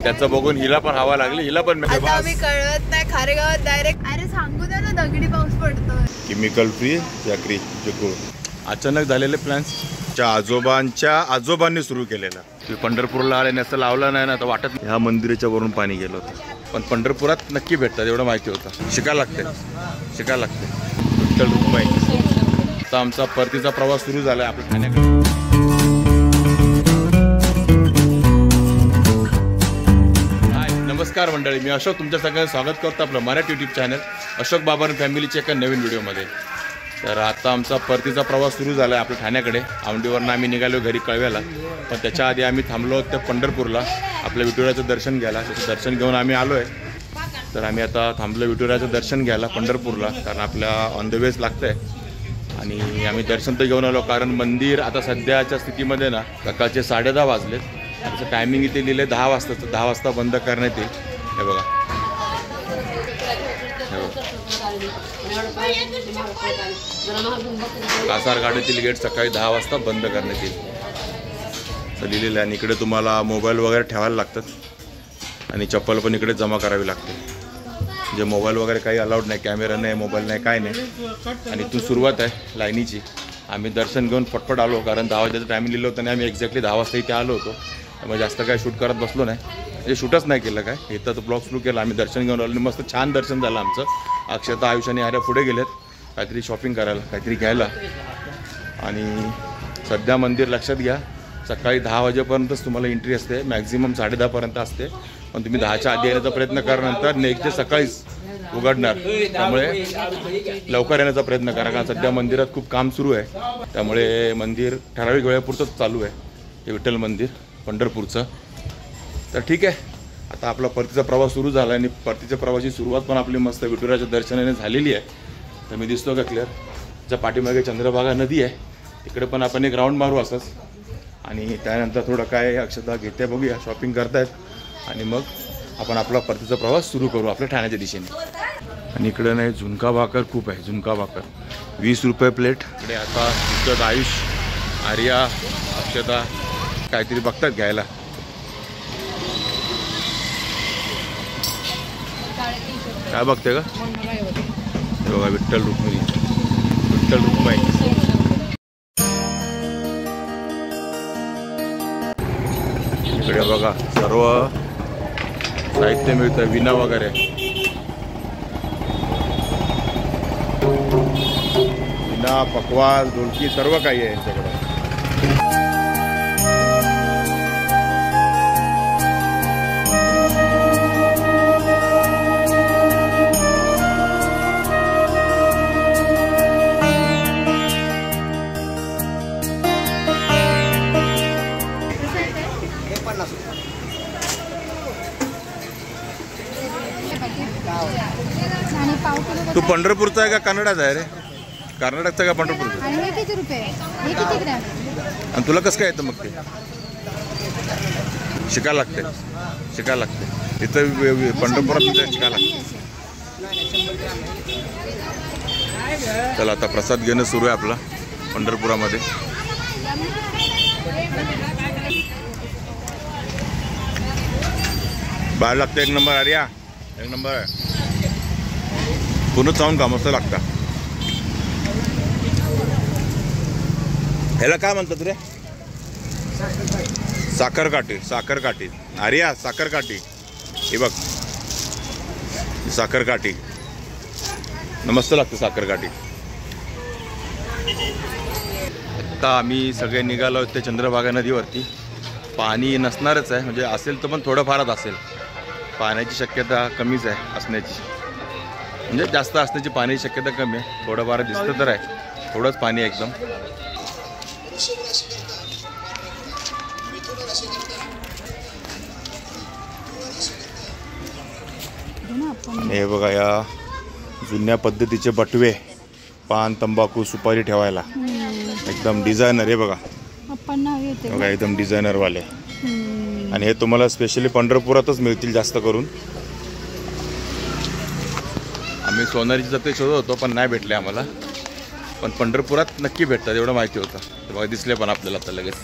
त्याचं बघून हिला पण हवा लागली, हिला पण आता आम्ही कळवत नाही खारेगावात डायरेक्ट. अरे सांगू द्या ना, दगडी पाऊस पडतोय. केमिकल फ्री यात्री जुकूळ. अचानक झालेले प्लॅन्स आजोबांनी सुरू केलेला. पंढरपूरला आल्याने असं लावलं नाही ना तर वाटत. ह्या मंदिराच्या वरून पाणी गेलं होतं, पण पंढरपुरात नक्की भेटतात एवढं माहिती होतं. शिकायला लागते. विठ्ठल रुक्माई. आता आमचा परतीचा प्रवास सुरू झाला आपल्या ठाण्याकडे. नमस्कार मंडळी, मी अशोक तुमच्या सगळ्यांचं स्वागत करतो आपलं मराठी यूट्यूब चॅनल अशोक बाबर फॅमिलीच्या एका नवीन व्हिडिओमध्ये. तर आता आमचा परतीचा प्रवास सुरू झाला आहे आपल्या ठाण्याकडे. औंढीवरनं आम्ही निघालो घरी कळव्याला, पण त्याच्या आधी आम्ही थांबलो त्या पंढरपूरला आपल्या विठुरायाचं दर्शन घ्यायला. त्याचं दर्शन घेऊन आम्ही आलो आहे. तर आम्ही आता थांबलो विठुरायाचं दर्शन घ्यायला पंढरपूरला, कारण आपल्या ऑन द वेज लागतं आहे. आणि आम्ही दर्शन तर घेऊन आलो, कारण मंदिर आता सध्याच्या स्थितीमध्ये ना सकाळचे 10:30 वाजलेत. त्याचं टायमिंग इथे लिहिलं 10 वाजताचं. 10 वाजता बंद करण्यात येईल. हे बघा, कासारगाडीतील गेट सकाळी 10 वाजता बंद करण्यात येईल असं लिहिलेलं आहे. आणि इकडे तुम्हाला मोबाईल वगैरे ठेवायला लागतात आणि चप्पल पण इकडे जमा करावी लागते. म्हणजे मोबाईल वगैरे काही अलाउड नाही, कॅमेरा नाही, मोबाईल नाही, काय नाही. आणि इथून सुरुवात आहे लाईनीची. आम्ही दर्शन घेऊन फटफट आलो, कारण 10 वाजताचं टायमिंग लिहिलं होतं आणि आम्ही एक्झॅक्टली 10 वाजता इथे आलो होतो. त्यामुळे जास्त काय शूट करत बसलो नाही, म्हणजे शूटच नाही केलं काय. इथं तर ब्लॉग सुरू केला. आम्ही दर्शन घेऊन आलो आणि मस्त छान दर्शन झालं आमचं. अक्षता, आयुष आणि आर्या पुढे गेलेत काहीतरी शॉपिंग करायला, काहीतरी घ्यायला. आणि सध्या मंदिर लक्षात घ्या, सकाळी 10 वाजेपर्यंतच तुम्हाला एंट्री असते, मॅक्झिमम 10:30पर्यंत असते. पण तुम्ही 10च्या आधी येण्याचा प्रयत्न करा, नंतर नेक्स्ट डे सकाळीच उघडणार. त्यामुळे लवकर येण्याचा प्रयत्न करा, कारण सध्या मंदिरात खूप काम सुरू आहे. त्यामुळे मंदिर ठराविक वेळेपुरतंच चालू आहे, हे विठ्ठल मंदिर पंढरपूरचं. तर ठीक आहे, आता आपला परतीचा प्रवास सुरू झाला आणि परतीच्या प्रवासाची सुरुवात पण आपली मस्त विठुरायाच्या दर्शनाने झालेली आहे. तर मी दिसतो का क्लिअर? त्याच्या पाठीमागे चंद्रभागा नदी आहे, तिकडे पण आपण एक राऊंड मारू असंच. आणि त्यानंतर थोडं काय अक्षता घेते बघूया, शॉपिंग करतायत, आणि मग आपण आपला परतीचा प्रवास सुरू करू आपल्या ठाण्याच्या दिशेने. आणि इकडे नाही, झुणका भाकर खूप आहे. झुणका भाकर 20 रुपये प्लेट. इकडे आता तिथं आयुष, आर्या, अक्षता काहीतरी बघतात घ्यायला. काय बघते का? बघा, विठ्ठल रुक्मिणी. इकडे बघा सर्व साहित्य मिळतं, विणा वगैरे. विणा, पकवाज, ढोलकी सर्व काही आहे यांच्याकडे. तू पंढरपूरचा आहे का कर्नाटकचा आहे रे? कर्नाटकचा का पंढरपूरचा? आणि हे किती रुपये? हे किती ग्रॅम? आणि तुला कसं काय येतं मग? ते शिकायला लागते. तिथं पंढरपुरात शिकायला लागते. चला, आता प्रसाद घेणं सुरू आहे आपला पंढरपुरामध्ये. बाहेर लागतं एक नंबर. आर्या, एक नंबर आहे. पूर्ण चावून का मस्त लागता. ह्याला काय म्हणतात रे? साखरकाठी. आर्या, साखरकाठी. हे बघ, साखरकाठी मस्त लागतं साखरकाठी. आता आम्ही सगळे निघालो आहोत त्या चंद्रभागा नदीवरती. पाणी नसणारच आहे, म्हणजे असेल तर पण थोडंफारच असेल. पाण्याची शक्यता कमीच आहे असण्याची, म्हणजे जास्त असण्याची पाण्याची शक्यता कमी आहे. थोडंफार दिसतं तर आहे, थोडंच पाणी आहे एकदम. हे बघा, या जुन्या पद्धतीचे बटवे, पान, तंबाखू, सुपारी ठेवायला एकदम डिझायनर. हे बघा, एकदम डिझायनर वाले. आणि हे तुम्हाला स्पेशली पंढरपुरातच मिळतील जास्त करून. आम्ही सोनारीची जत्रे शोधत होतो पण नाही भेटले आम्हाला, पण पंढरपुरात नक्की भेटतात एवढं माहिती होतं. ते बघा, दिसले पण आपल्याला आता लगेच.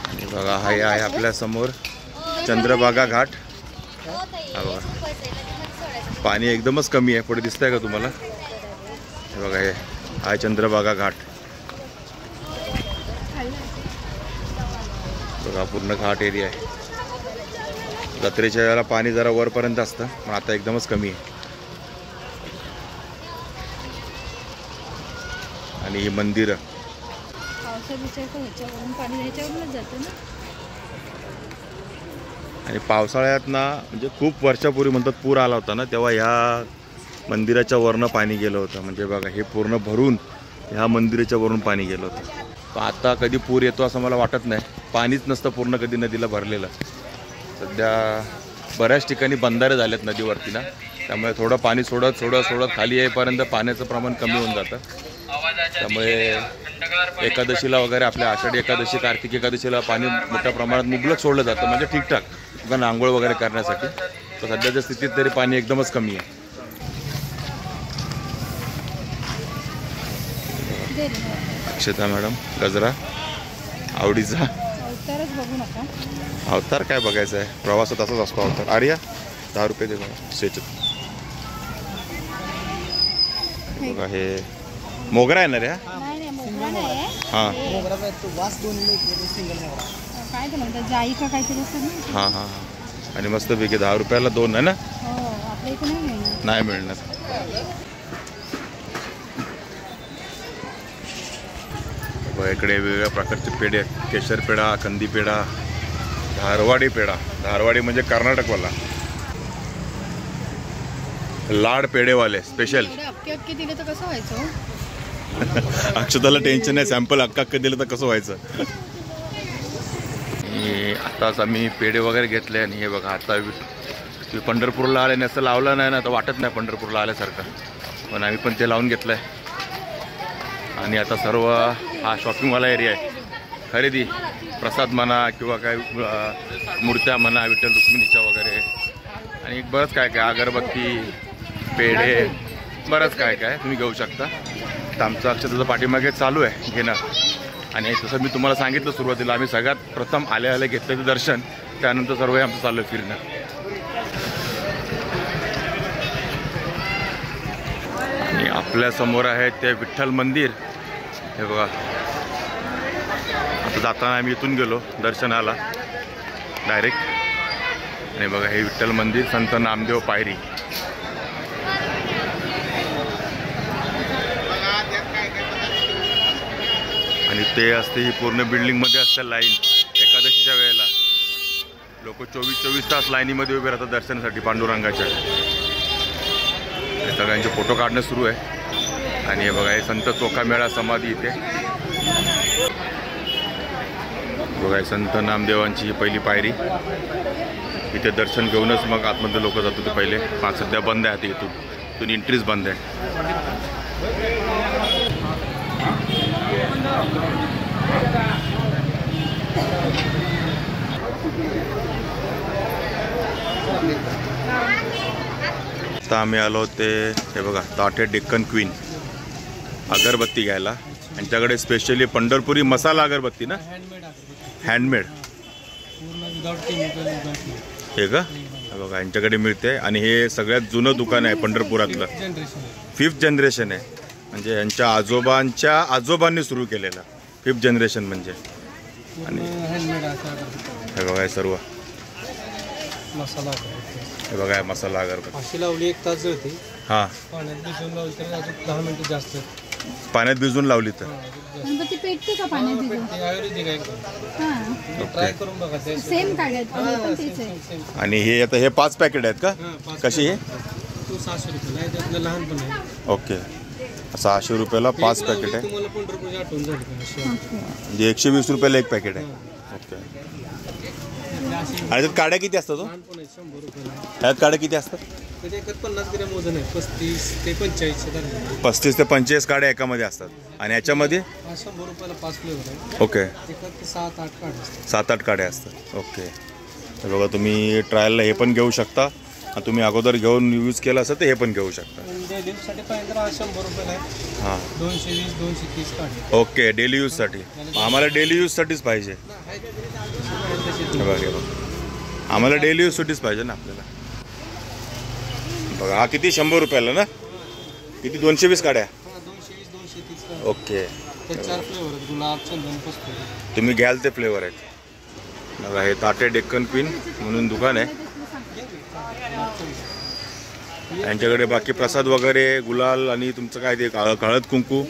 आणि बघा, हा आहे आपल्यासमोर चंद्रभागा घाट. हा बघा, पाणी एकदमच कमी आहे. पुढे दिसतंय का तुम्हाला? हे बघा, हे आहे चंद्रभागा घाट. बघा पूर्ण घाट एरिया आहे. जत्रेच्या वेळेला पाणी जरा वरपर्यंत असतं, पण आता एकदमच कमी आहे. आणि ही मंदिरं आणि पावसाळ्यात ना, म्हणजे खूप वर्षापूर्वी म्हणतात पूर आला होता ना, तेव्हा ह्या मंदिराच्या वरनं पाणी गेलं होतं. म्हणजे बघा, हे पूर्ण भरून ह्या मंदिराच्या वरून पाणी गेलं होतं. पण आता कधी पूर येतो असं मला वाटत नाही. पाणीच नसतं पूर्ण कधी नदीला भरलेलं. सध्या बऱ्याच ठिकाणी बंधारे झालेत नदीवरती ना, त्यामुळे थोडं पाणी सोडत खाली येईपर्यंत पाण्याचं प्रमाण कमी होऊन जातं. त्यामुळे एकादशीला वगैरे, आपल्या आषाढी एकादशी, कार्तिक एकादशीला पाणी मोठ्या प्रमाणात मुबलक सोडलं जातं, म्हणजे ठीकठाक लोकांना आंघोळ वगैरे करण्यासाठी. तर सध्याच्या स्थितीत तरी पाणी एकदमच कमी आहे. अक्षता मॅडम, गजरा आवडीचा. अवतार काय बघायचं आहे, प्रवासात असाच असतो अवतार. आर्या 10 रुपये दे बघा स्टेच. बघा हे मोगरा आहे ना रे? हां हां हां. आणि मस्त पैकी 10 रुपयाला 2 आहे ना? नाही मिळणार. इकडे वेगवेगळ्या प्रकारचे पेढे आहेत. केशर पेढा, कंदी पेढा, धारवाडी पेढा. धारवाडी म्हणजे कर्नाटकवाला. लाड पेढेवाले स्पेशल. दिले तर कसं व्हायचं? अक्षताला टेन्शन नाही, सॅम्पल अक्का दिलं तर कसं व्हायचं. आताच आम्ही पेढे वगैरे घेतले. आणि हे बघा, आता पंढरपूरला आले नाही, असं लावलं नाही ना तर वाटत नाही पंढरपूरला आल्यासारखं, पण आम्ही पण ते लावून घेतलं आहे. आणि आता सर्व हा शॉपिंगवाला एरिया आहे. खरेदी, प्रसाद म्हणा किंवा काय मूर्त्या म्हणा विठ्ठल रुक्मिणीच्या वगैरे, आणि बरंच काय काय, अगरबत्ती, पेढे, बरंच काय काय तुम्ही घेऊ शकता. तर आमचं अक्षताचं पाठीमागे चालू आहे घेणं. आणि तसं मी तुम्हाला सांगितलं सुरुवातीला, आम्ही सगळ्यात प्रथम आले घेतलं ते दर्शन, त्यानंतर सर्व आमचं चालू आहे फिरणं. आणि आपल्या समोर आहे ते विठ्ठल मंदिर. हे बघा, आता जाताना आम्ही इथून गेलो दर्शनाला डायरेक्ट. आणि बघा, हे विठ्ठल मंदिर, संत नामदेव पायरी. आणि ते असते ही पूर्ण बिल्डिंगमध्ये असते लाईन. एकादशीच्या वेळेला लोक 24 तास लाईनीमध्ये उभे राहतात दर्शनासाठी पांडुरंगाच्या. सगळ्यांचे फोटो काढणं सुरू आहे. आणि हे बघा, हे संत चोखामेळा समाधी इथे. बघा, संत नामदेवांची ही पहिली पायरी. इथे दर्शन घेऊनच मग आतमध्ये लोक जात होते पहिले. सध्या बंद आहे, इथून एंट्रीच बंद आहे. आता आम्ही आलो ते, हे बघा, ताटे डेक्कन क्वीन अगरबत्ती घ्यायला. यांच्याकडे स्पेशली पंढरपुरी मसाला अगरबत्ती ना, हँडमेड. हे का? बघा, यांच्याकडे मिळते. आणि हे सगळ्यात जुनं दुकान आहे पंढरपुरातलं. 5th जनरेशन आहे, म्हणजे यांच्या आजोबांच्या आजोबांनी सुरू केलेलं 5th जनरेशन म्हणजे. आणि हे बघा, हे सर्व मसाला, हे बघा, मसाला अगरबत्ती अशी लावली 1 तास जळते. हां, पाण्यात भिजवून लावली तर अजून 10 मिनिटं जास्त. पाण्यात भिजवून लावली तर ती पेटते का पाण्यात भिजवून? ते आयुर्वेदिक आहे एकदम. हां, ट्राय करून बघा. ते सेम काढायचं, हे पण तेच आहे. आणि हे आता हे 5 पॅकेट आहेत का? कशी हे? तू 600 रुपये आहे, त्यातलं लहान पण आहे. ओके, 600 रुपयाला 5 पॅकेट आहे. तुम्हाला पंढरपूरची आठवण झाली का? म्हणजे 120 रुपयाला 1 पॅकेट आहे. ओके. आणि त्यात काड्या किती असतात? लहान पण आहे 100 रुपयाला. ह्यात काड्या किती असतात? त्याच्या एकात 50 ग्रॅम वजन आहे. 35 ते 45 दरम्यान. 35 ते 45 काड्या एकामध्ये असतात. आणि याच्यामध्ये 100 रुपयाला 5 फ्लेवर आहे. ओके, एकात 7-8 काढ असतात. 7-8 काड्या असतात. ओके. तर बघा, तुम्ही ट्रायलला हे पण घेऊ शकता. तुम्ही अगोदर घेऊन यूज केलं असेल तर हे पण घेऊ शकता. डेली यूजसाठी पाहिजे तर 100 रुपयाला आहे. हां, 220-230 काढे. ओके. डेली यूजसाठी आम्हाला डेली यूजसाठीच पाहिजे. हे बघा, आम्हाला डेली यूजसाठीच पाहिजे ना आपल्याला. बघा हा किती 100 रुपयाला ना, किती 220 काड्या. हा 220 230 का. ओके. ते 4 फ्लेवर आहेत, गुलाब, चंदन, कस्तुरी. तुम्ही घ्याल ते फ्लेवर आहेत. बघा हे ताटे डेक्कन क्वीन म्हणून दुकान आहे. यांच्याकडे बाकी प्रसाद वगैरे, गुलाल आणि तुमचं काय ते हळद कुंकू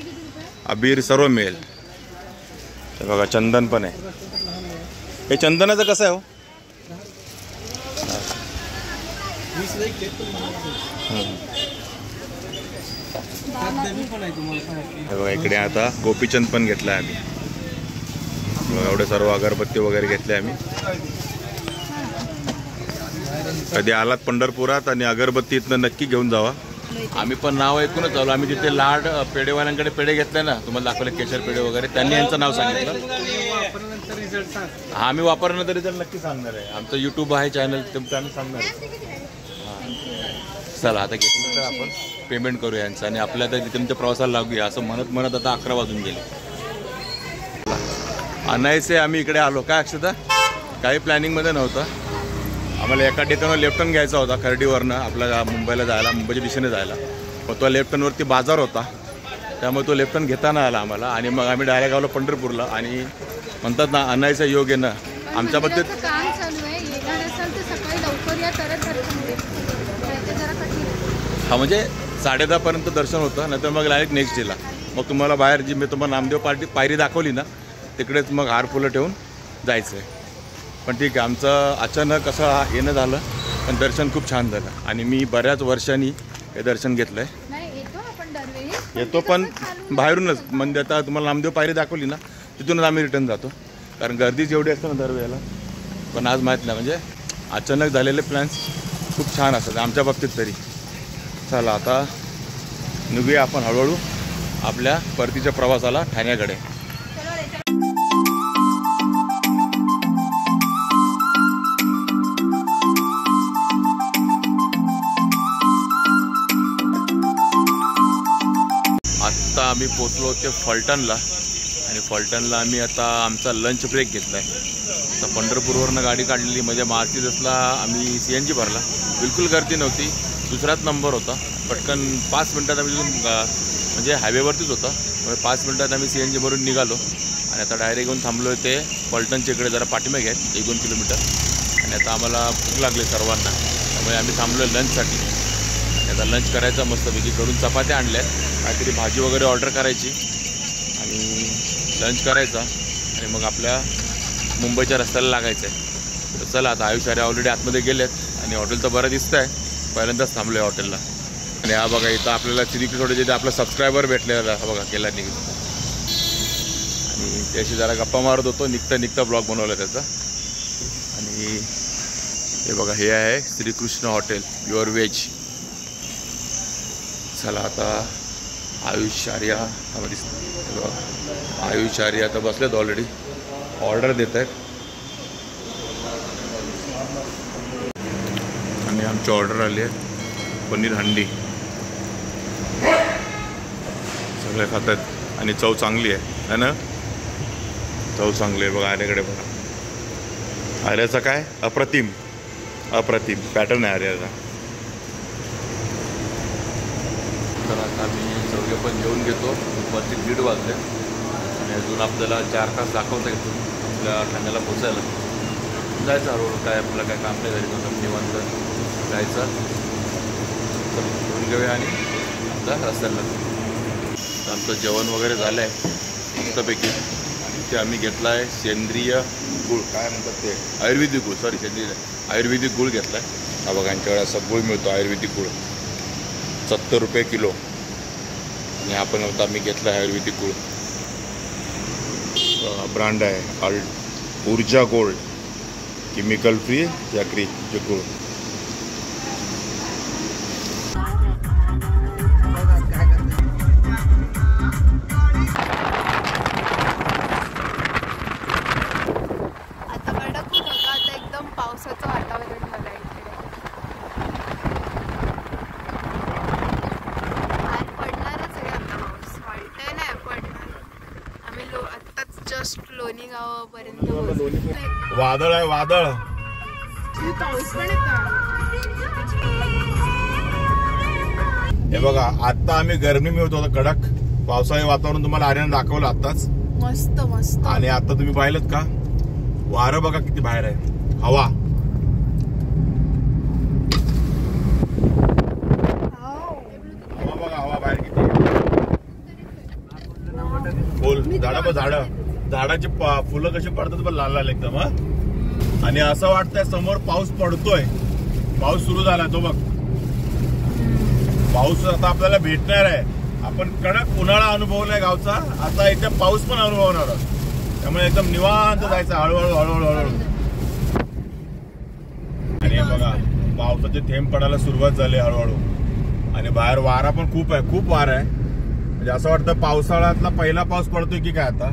अबीर सर्व मिळेल. हे बघा चंदन पण आहे. हे चंदनाचं कसं आहे हो? 20 ला एक ते पण दही पण आहे तुम्हाला सांगितलं. हे बघा इकडे आता गोपीचंद पण घेतला आहे आम्ही. बघा एवढे सर्व अगरबत्ती वगैरे घेतले आम्ही. कधी आलात पंढरपुरात आणि अगरबत्ती इथनं नक्की घेऊन जावा. आम्ही पण नाव ऐकूनच आलो. आम्ही तिथे लाड पेढेवाल्यांकडे पेढे घेतले ना, तुम्हाला दाखवले केशर पेढे वगैरे, त्यांनी यांचं नाव सांगितलं. वापरल्यानंतर रिझल्ट सांग. हा आम्ही वापरण्यानंतर रिझल्ट नक्की सांगणार आहे. आमचं यूट्यूब आहे चॅनल, तुमचं आम्ही सांगणार आहे. चला आता घेतलं तर आपण पेमेंट करूया यांचं आणि आपल्या आता तुमच्या प्रवासाला लागूया. असं म्हणत आता 11 वाजून गेले. आणायचे आम्ही इकडे आलो. काय अक्षता, काही प्लॅनिंगमध्ये नव्हतं. आम्हाला एका ठिकाणी लेफ्ट टर्न घ्यायचा होता खर्डीवरनं आपल्याला मुंबईला जायला, मुंबईच्या दिशेने जायला. मग तो लेफ्ट टर्नवरती बाजार होता, त्यामुळे तो लेफ्ट टर्न घेता नाही आला आम्हाला. आणि मग आम्ही डायरेक्ट आलो पंढरपूरला. आणि म्हणतात ना आणायचं योग आहे ना, आमच्या पद्धत काम चालू आहे. येणार असाल तर सकाळी लवकर या, तरच दर्शन होईल. जरा कठीण आहे. हा म्हणजे 10:30 पर्यंत दर्शन होतं, नंतर मग डायरेक्ट नेक्स्ट डेला. मग तुम्हाला बाहेर जी मी तुम्हाला नामदेव पायरी दाखवली ना, तिकडेच मग हार फुलं ठेवून जायचं आहे. पण ठीक आहे, आमचं अचानक असं येणं झालं, पण दर्शन खूप छान झालं. आणि मी बऱ्याच वर्षांनी हे दर्शन घेतलं आहे. नाही येतो आपण दरवेळी. येतो पण बाहेरूनच. म्हणजे आता तुम्हाला नामदेव पायरी दाखवली ना, तिथूनच आम्ही रिटर्न जातो, कारण गर्दीच एवढी असते ना दरवेळेला. पण आज माहीत नाही, म्हणजे अचानक झालेले प्लॅन्स खूप छान असतात आमच्या बाबतीत तरी. चला आता निघूया आपण हळूहळू आपल्या परतीच्या प्रवासाला ठाण्याकडे. आत्ता आम्ही पोचलो ते फलटणला. आणि फलटणला आम्ही आता आमचा लंच ब्रेक घेतला आहे. आता पंढरपूरवरनं गाडी काढलेली, म्हणजे मारुती बसला आम्ही CNG भरला. बिलकुल गर्दी नव्हती, दुसराच नंबर होता. पटकन 5 मिनटात आम्ही म्हणजे हायवेवरतीच होता, म्हणजे 5 मिनटात आम्ही CNG भरून निघालो. आणि आता डायरेक्ट येऊन थांबलो आहे ते फलटणच्या इकडे, जरा पाठीमागे आहेत 1-2 किलोमीटर. आणि आता आम्हाला भूक लागली सर्वांना, त्यामुळे आम्ही थांबलो आहे लंचसाठी. आणि आता लंच करायचा मस्तपैकी. करून चपात्या आणल्या, काहीतरी भाजी वगैरे ऑर्डर करायची आणि लंच करायचा. आणि मग आपल्या मुंबईच्या रस्त्याला लागायचं आहे. तर चला आता आयुष अरे ऑलरेडी आतमध्ये गेलेत आणि हॉटेल तर बरं दिसतं आहे. पहिल्यांदाच थांबलो आहे हॉटेलला. आणि हा बघा इथं आपल्याला थोडे जे आपला सबस्क्रायबर भेटलेला हा बघा केला निघून. आणि त्याशी जरा गप्पा मारत होतो, निघता ब्लॉग बनवला त्याचा. आणि हे बघा हे आहे श्रीकृष्ण हॉटेल प्युअर व्हेज. चला आता आयुष आर्या दिसतं, आयुष आर्या आता बसलेत ऑलरेडी, ऑर्डर देत आहेत. आणि आमची ऑर्डर आली आहे पनीर हंडी. सगळे खातात आणि चव चांगली आहे ना, चव चांगली आहे. बघा आर्याकडे बघा, आर्याचा काय अप्रतिम पॅटर्न आहे आर्याचा. तर आता मी चौघे पण जेवून घेतो. दुपारचे 1:30 वाजले आणि अजून आपल्याला 4 तास दाखवता येतो आपल्या ठाण्याला पोचायला. जायचं हळूहळू, काय आपल्याला काय काम नाही झाली तर निवांत जायचं. तर जेवून घेऊया आणि आपल्या रस्त्याला. आमचं जेवण वगैरे झालं आहे मस्तपैकी. ते आम्ही घेतला आहे सेंद्रिय गूळ, काय म्हणतात ते आयुर्वेदिक गूळ, सॉरी सेंद्रिय आयुर्वेदिक गूळ घेतला आहे. हा बघा यांच्याकडे असा गूळ मिळतो आयुर्वेदिक गूळ, 70 रुपये किलो. आणि हा पण होता आम्ही घेतला आहे आयुर्वेदिक गूळ. ब्रँड आहे ऊर्जा गोल्ड, केमिकल फ्री याक्रीचे गूळ. आता कडक खूप होतं, आता एकदम पावसाचं वातावरण बघा इकडे. आज पडणारच आहे आता पाऊस, वाटतंय नाही पडणार. आम्ही आत्ताच जस्ट लोणी गावापर्यंत पोहोचलो. वादळ आहे वादळ. पाऊस पण येतो. हे बघा आता आम्ही गरमी मिळत होतो कडक पावसाळी वातावरण तुम्हाला आर्यन दाखवलं आताच. मस्त मस्त. आणि आता तुम्ही पाहिलं का वारं बघा किती बाहेर आहे. हवा बघा हवा बाहेर किती. बोल झाडाची फुलं कशी पडतात पण लाल लाल एकदम. आणि असं वाटतंय समोर पाऊस पडतोय. पाऊस सुरू झालाय तो बघ. पाऊस आता आपल्याला भेटणार आहे. आपण कडक उन्हाळा अनुभवलाय गावचा. आता इथे पाऊस पण अनुभवणार आहोत. त्यामुळे एकदम निवांत जायचं हळूहळू हळूहळू हळूहळू. आणि बघा पावसाचे थेंब पडायला सुरुवात झाली हळूहळू. आणि बाहेर वारा पण खूप आहे. खूप वारा आहे. म्हणजे असं वाटतं पावसाळ्यातला पहिला पाऊस पडतोय की काय आता.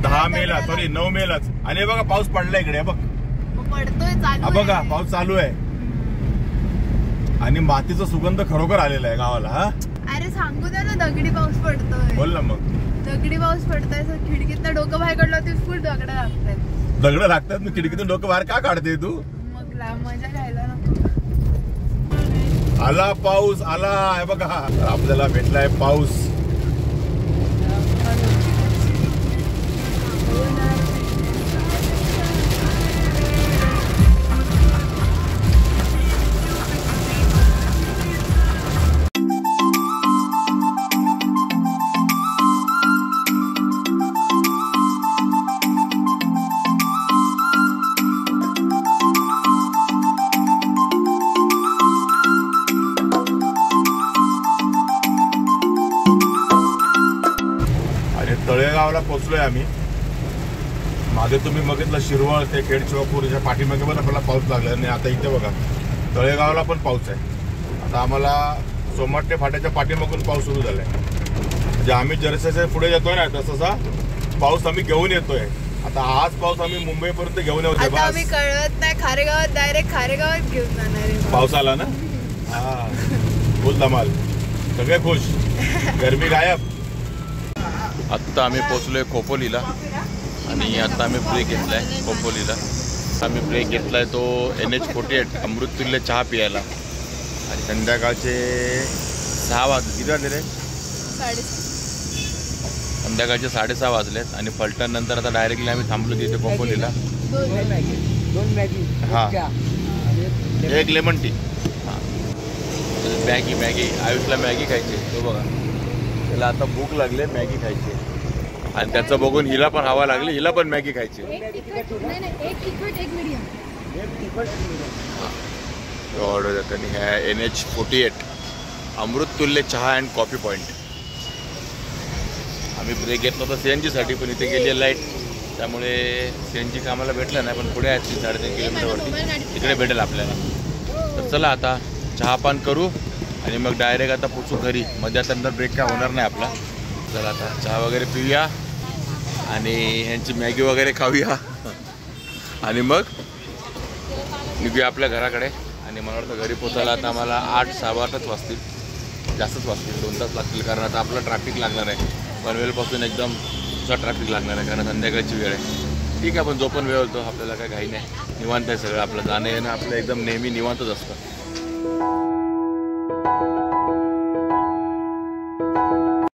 10 मेला सॉरी 9 मेलाच. आणि बघा पाऊस पडला इकडे बघ. पडतोय बघा पाऊस चालू आहे. आणि मातीचा सुगंध खरोखर आलेला आहे गावाला. हा अरे सांगू दे ना दगडी पाऊस पडतोय. बोल ना मग. दगडी पाऊस पडतोय. खिडकीतनं डोकं बाहेर काढलं ते फुल दगड लागतात. दगड लागतात. मग खिडकीतून डोकं बाहेर का काढते तू. मग मजा घ्यायला नको. आला पाऊस आला. आहे बघा आपल्याला भेटलाय पाऊस. तळेगावला पोहोचलोय आम्ही. मागे तुम्ही बघितलं शिरवळ ते खेड शिवापूरच्या पाठीमागे पण आपल्याला पाऊस लागला. आणि आता इथे बघा तळेगावला पण पाऊस आहे. आता आम्हाला सोमाटे फाट्याच्या पाठीमागून पाऊस सुरू झालाय. म्हणजे आम्ही जरसे पुढे येतोय ना तसा पाऊस आम्ही घेऊन येतोय. आता आज पाऊस आम्ही मुंबईपर्यंत घेऊन येतोय. आता आम्ही कळवत नाही खारेगावात डायरेक्ट खारेगावात घेऊन जाणार आहे. पाऊस आला ना. हा बोल धमाल. सगळे खुश. गरमी गायब. आत्ता आम्ही पोहोचलोय खोपोलीला. आणि आता आम्ही ब्रेक घेतलाय खोपोलीला. आम्ही ब्रेक घेतलाय तो NH48 अमृततुल्य चहा पियाला. आणि संध्याकाळचे 6 वाजले. किती वाजले रे. संध्याकाळचे 6:30 वाजलेत. आणि फलटण नंतर आता डायरेक्टली आम्ही थांबलो तिथे खोपोलीला. 2 मॅगी. हां 1 लेमन टी. हां मॅगी आयुषला मॅगी खायची. तो बघा त्याला आता भूक लागली मॅगी खायची. आणि त्याचं बघून हिला पण हवा लागली. हिला पण मॅगी खायची. ऑर्डर देतात. आणि ह्या NH48 अमृततुल्य चहा अँड कॉफी पॉईंट. आम्ही ब्रेक घेतला होता CNG साठी. पण इथे गेली लाईट. त्यामुळे CNG कामाला भेटलं नाही. पण पुढे आहे 3-3.5 किलोमीटरवरती तिकडे भेटेल आपल्याला. तर चला आता चहापान करू. आणि मग डायरेक्ट आता पोचू घरी. मध्यानंतर ब्रेक काय होणार नाही आपला. चला आता चहा वगैरे पिऊया. आणि ह्यांची मॅगी वगैरे खाऊया. आणि मग निघूया आपल्या घराकडे. आणि मला वाटतं घरी पोचायला आता आम्हाला 8-8:15 वाजतील. जास्तच वाजतील. 2 तास लागतील. कारण आता आपलं ट्रॅफिक लागणार आहे. पनवेलपासून एकदम तुझा ट्रॅफिक लागणार आहे. कारण संध्याकाळची वेळ आहे. ठीक आहे पण जो पण वेळ होतो आपल्याला काय घाई नाही. निवांत आहे सगळं. आपलं जाणं येणं आपलं एकदम नेहमी निवांतच असतं.